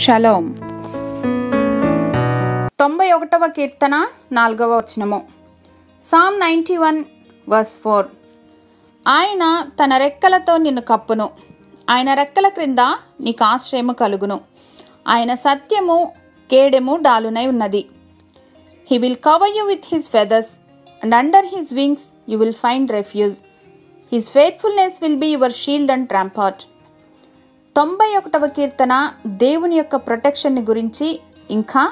Shalom. 91వ కీర్తన 4వ వచనము. Psalm 91 verse 4. ఆయన తన రెక్కలతో నిన్ను కప్పును, ఆయన రెక్కల క్రింద నీకు ఆశ్రయము కలుగును. ఆయన సత్యము కేడెము డాలునై ఉన్నది. He will cover you with his feathers and under his wings you will find refuge. His faithfulness will be your shield and rampart. 91వ కీర్తన దేవుని యొక్క ప్రొటెక్షన్ని గురించి, ఇంకా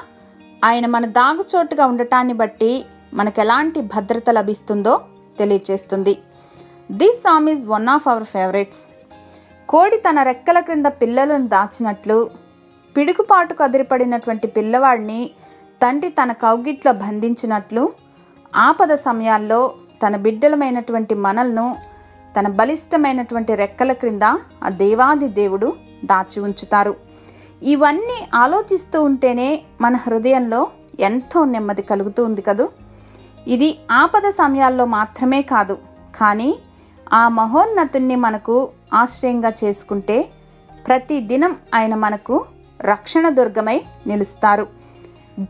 ఆయన మన దాగుచోటుగా ఉండటాన్ని బట్టి మనకు ఎలాంటి భద్రత లభిస్తుందో తెలియచేస్తుంది. This psalm is one of our favourites. కోడి తన రెక్కల క్రింద పిల్లలను దాచినట్లు, పిడుగుపాటుకు అదిరిపడినటువంటి పిల్లవాడిని తండ్రి తన కౌగిట్లో బంధించినట్లు, ఆపద సమయాల్లో తన బిడ్డలమైనటువంటి మనల్ని తన బలిష్టమైనటువంటి రెక్కల క్రింద ఆ దేవాది దేవుడు దాచి ఉంచుతారు. ఇవన్నీ ఆలోచిస్తూ ఉంటేనే మన హృదయంలో ఎంతో నెమ్మది కలుగుతూ ఉంది కదూ. ఇది ఆపద సమయాల్లో మాత్రమే కాదు, కానీ ఆ మహోన్నతుణ్ణి మనకు ఆశ్రయంగా చేసుకుంటే ప్రతి దినం ఆయన మనకు రక్షణ దుర్గమై నిలుస్తారు.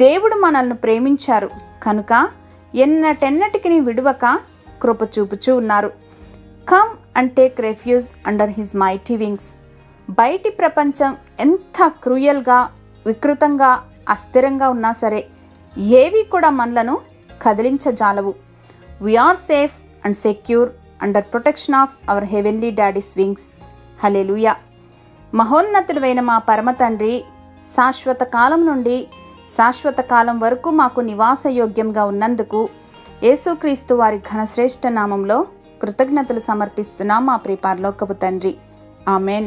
దేవుడు మనల్ని ప్రేమించారు కనుక ఎన్నటెన్నటికి విడువక కృప చూపుచూ ఉన్నారు. Come and take refuge under his mighty wings. బయటి ప్రపంచం ఎంత క్రూయల్గా, వికృతంగా, అస్థిరంగా ఉన్నా సరే ఏవి కూడా మనలను కదిలించజాలవు. We are safe and secure under protection of our heavenly daddy's wings. Hallelujah. మహోన్నతుడైన మా పరమ తండ్రి శాశ్వత కాలం నుండి శాశ్వత కాలం వరకు మాకు నివాసయోగ్యంగా ఉన్నందుకు యేసుక్రీస్తు వారి ఘనశ్రేష్ఠ నామంలో కృతజ్ఞతలు సమర్పిస్తున్నాం మా ప్రియ పరలోకపు తండ్రి. ఆమెన్.